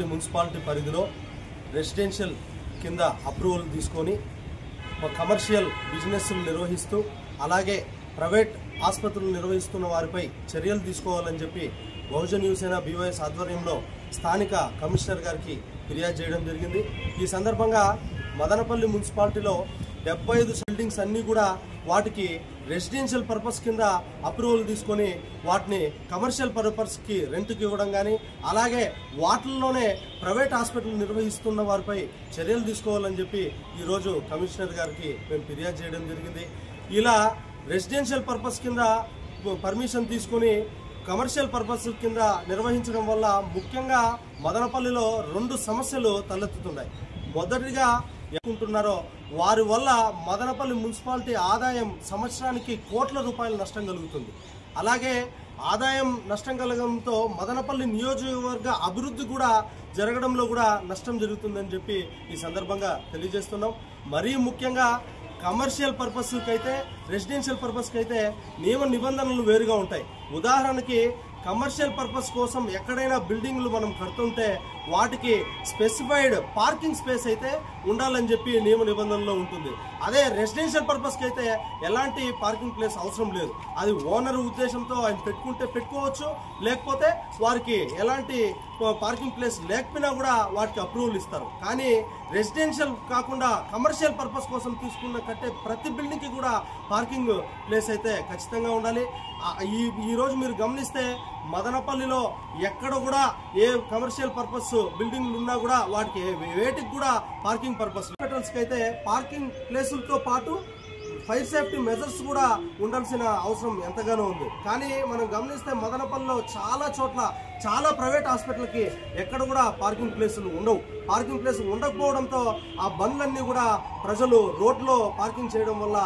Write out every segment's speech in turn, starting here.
Municipality పరిధిలో residential కింద approval తీసుకొని కమర్షియల్ బిజినెస్లు నిర్వహిస్తూ అలాగే ప్రైవేట్ ఆసుపత్రులు నిర్వహిస్తున్న వారిపై చర్యలు తీసుకోవాలని చెప్పి బహుజన్ యువసేన బీవైఎస్ ఆధ్వర్యంలో స్థానిక కమిషనర్ గారికి ఫిర్యాదు చేయడం జరిగింది। ఈ సందర్భంగా మదనపల్లి మున్సిపాలిటీలో 75 బిల్డింగ్స్ అన్నీ కూడా వాటికి రెసిడెన్షియల్ పర్పస్ కింద అప్రూవల్ తీసుకొని వాటిని కమర్షియల్ పర్పస్కి రెంట్కి ఇవ్వడం కానీ అలాగే వాటిల్లోనే ప్రైవేట్ హాస్పిటల్ నిర్వహిస్తున్న వారిపై చర్యలు తీసుకోవాలని చెప్పి ఈరోజు కమిషనర్ గారికి మేము ఫిర్యాదు చేయడం జరిగింది। ఇలా రెసిడెన్షియల్ పర్పస్ కింద పర్మిషన్ తీసుకొని కమర్షియల్ పర్పస్ కింద నిర్వహించడం వల్ల ముఖ్యంగా మదనపల్లిలో 2 సమస్యలు తలెత్తుతున్నాయి। మొదటిగా ఏమంటున్నారో వారి వల్ల మదనపల్లి మున్సిపాలిటీ ఆదాయం సంవత్సరానికి కోట్ల రూపాయల నష్టం కలుగుతుంది। అలాగే ఆదాయం నష్టం కలగడంతో మదనపల్లి నియోజకవర్గ అభివృద్ధి కూడా జరగడంలో కూడా నష్టం జరుగుతుందని చెప్పి ఈ సందర్భంగా తెలియజేస్తున్నాం। మరీ ముఖ్యంగా కమర్షియల్ పర్పస్కి అయితే రెసిడెన్షియల్ పర్పస్కి అయితే నియమ నిబంధనలు వేరుగా ఉంటాయి। ఉదాహరణకి కమర్షియల్ పర్పస్ కోసం ఎక్కడైనా బిల్డింగ్లు మనం కడుతుంటే వాటికి స్పెసిఫైడ్ పార్కింగ్ స్పేస్ అయితే ఉండాలని చెప్పి నియమ నిబంధనలో ఉంటుంది। అదే రెసిడెన్షియల్ పర్పస్కి అయితే ఎలాంటి పార్కింగ్ ప్లేస్ అవసరం లేదు। అది ఓనర్ ఉద్దేశంతో ఆయన పెట్టుకుంటే పెట్టుకోవచ్చు, లేకపోతే వారికి ఎలాంటి పార్కింగ్ ప్లేస్ లేకపోయినా కూడా వాటికి అప్రూవల్ ఇస్తారు। కానీ రెసిడెన్షియల్ కాకుండా కమర్షియల్ పర్పస్ కోసం తీసుకున్న కట్టే ప్రతి బిల్డింగ్కి కూడా పార్కింగ్ ప్లేస్ అయితే ఖచ్చితంగా ఉండాలి। ఈ రోజు మీరు గమనిస్తే మదనపల్లిలో ఎక్కడ కూడా ఏ కమర్షియల్ పర్పస్ బిల్డింగ్లు ఉన్నా కూడా వాటికి వేటికి కూడా పార్కింగ్ పర్పస్ హాస్పిటల్స్కి అయితే పార్కింగ్ ప్లేసులతో పాటు ఫైర్ సేఫ్టీ మెజర్స్ కూడా ఉండాల్సిన అవసరం ఎంతగానో ఉంది। కానీ మనం గమనిస్తే మదనపల్లిలో చాలా చోట్ల చాలా ప్రైవేట్ హాస్పిటల్కి ఎక్కడ కూడా పార్కింగ్ ప్లేసులు ఉండవు। పార్కింగ్ ప్లేస్ ఉండకపోవడంతో ఆ బండ్లన్నీ కూడా ప్రజలు రోడ్లో పార్కింగ్ చేయడం వల్ల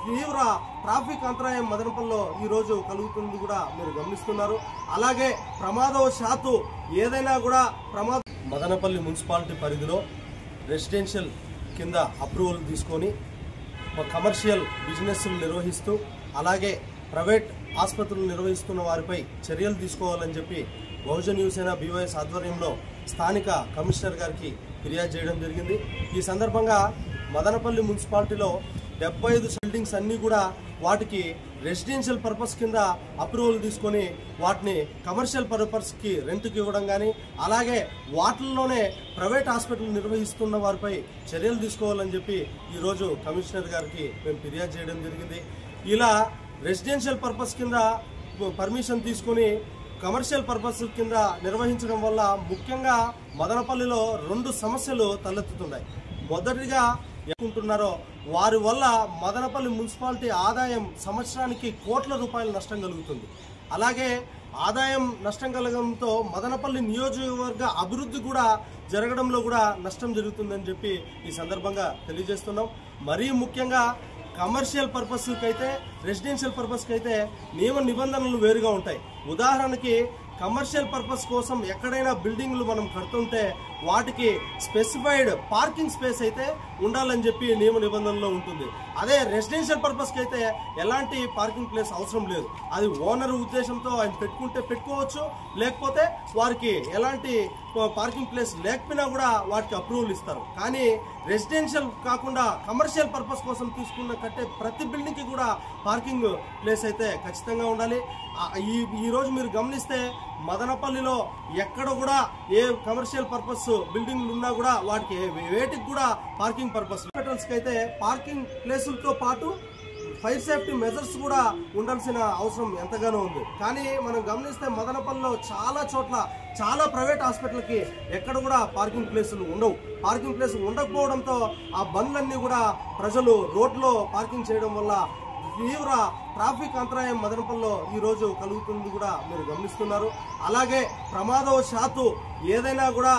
తీవ్ర ట్రాఫిక్ అంతరాయం మదనపల్లిలో ఈ రోజు కలుగుతుంది కూడా మీరు గమనిస్తున్నారు। అలాగే ప్రమాదవశాత్తు ఏదైనా కూడా మదనపల్లి మున్సిపాలిటీ పరిధిలో రెసిడెన్షియల్ కింద అప్రూవల్ తీసుకొని కమర్షియల్ బిజినెస్లు నిర్వహిస్తూ అలాగే ప్రైవేట్ ఆసుపత్రులు నిర్వహిస్తున్న వారిపై చర్యలు తీసుకోవాలని చెప్పి బహుజన్ యువసేన బీవైఎస్ ఆధ్వర్యంలో స్థానిక కమిషనర్ గారికి ఫిర్యాదు చేయడం జరిగింది। ఈ సందర్భంగా మదనపల్లి మున్సిపాలిటీలో 75 బిల్డింగ్స్ అన్నీ కూడా వాటికి రెసిడెన్షియల్ పర్పస్ కింద అప్రూవల్ తీసుకొని వాటిని కమర్షియల్ పర్పస్కి రెంట్కి ఇవ్వడం కానీ అలాగే వాటిల్లోనే ప్రైవేట్ హాస్పిటల్ నిర్వహిస్తున్న వారిపై చర్యలు తీసుకోవాలని చెప్పి ఈరోజు కమిషనర్ గారికి మేము ఫిర్యాదు చేయడం జరిగింది। ఇలా రెసిడెన్షియల్ పర్పస్ కింద పర్మిషన్ తీసుకొని కమర్షియల్ పర్పస్ కింద నిర్వహించడం వల్ల ముఖ్యంగా మదనపల్లిలో 2 సమస్యలు తలెత్తుతున్నాయి। మొదటిగా ఏమంటున్నారో వారి వల్ల మదనపల్లి మున్సిపాలిటీ ఆదాయం సంవత్సరానికి కోట్ల రూపాయల నష్టం కలుగుతుంది। అలాగే ఆదాయం నష్టం కలగడంతో మదనపల్లి నియోజకవర్గ అభివృద్ధి కూడా జరగడంలో కూడా నష్టం జరుగుతుందని చెప్పి ఈ సందర్భంగా తెలియజేస్తున్నాం। మరీ ముఖ్యంగా కమర్షియల్ పర్పస్కి అయితే రెసిడెన్షియల్ పర్పస్కి అయితే నియమ నిబంధనలు వేరుగా ఉంటాయి। ఉదాహరణకి కమర్షియల్ పర్పస్ కోసం ఎక్కడైనా బిల్డింగ్లు మనం కడుతుంటే వాటికి స్పెసిఫైడ్ పార్కింగ్ స్పేస్ అయితే ఉండాలని చెప్పి నియమ నిబంధనలో ఉంటుంది। అదే రెసిడెన్షియల్ పర్పస్కి అయితే ఎలాంటి పార్కింగ్ ప్లేస్ అవసరం లేదు। అది ఓనర్ ఉద్దేశంతో ఆయన పెట్టుకుంటే పెట్టుకోవచ్చు, లేకపోతే వారికి ఎలాంటి పార్కింగ్ ప్లేస్ లేకపోయినా కూడా వాటికి అప్రూవల్ ఇస్తారు। కానీ రెసిడెన్షియల్ కాకుండా కమర్షియల్ పర్పస్ కోసం తీసుకున్న కట్టే ప్రతి బిల్డింగ్కి కూడా పార్కింగ్ ప్లేస్ అయితే ఖచ్చితంగా ఉండాలి। ఈ రోజు మీరు గమనిస్తే మదనపల్లిలో ఎక్కడ కూడా ఏ కమర్షియల్ పర్పస్ బిల్డింగ్లు ఉన్నా కూడా వాటికి వేటికి కూడా పార్కింగ్ పర్పస్ హాస్పిటల్స్కి అయితే పార్కింగ్ ప్లేసులతో పాటు ఫైర్ సేఫ్టీ మెజర్స్ కూడా ఉండాల్సిన అవసరం ఎంతగానో ఉంది। కానీ మనం గమనిస్తే మదనపల్లిలో చాలా చోట్ల చాలా ప్రైవేట్ హాస్పిటల్కి ఎక్కడ కూడా పార్కింగ్ ప్లేసులు ఉండవు। పార్కింగ్ ప్లేస్ ఉండకపోవడంతో ఆ బండ్లన్నీ కూడా ప్రజలు రోడ్లో పార్కింగ్ చేయడం వల్ల తీవ్ర ట్రాఫిక్ అంతరాయం మదనపల్లిలో ఈ రోజు కలుగుతుంది కూడా మీరు గమనిస్తున్నారు। అలాగే ప్రమాదవశాత్తు ఏదైనా కూడా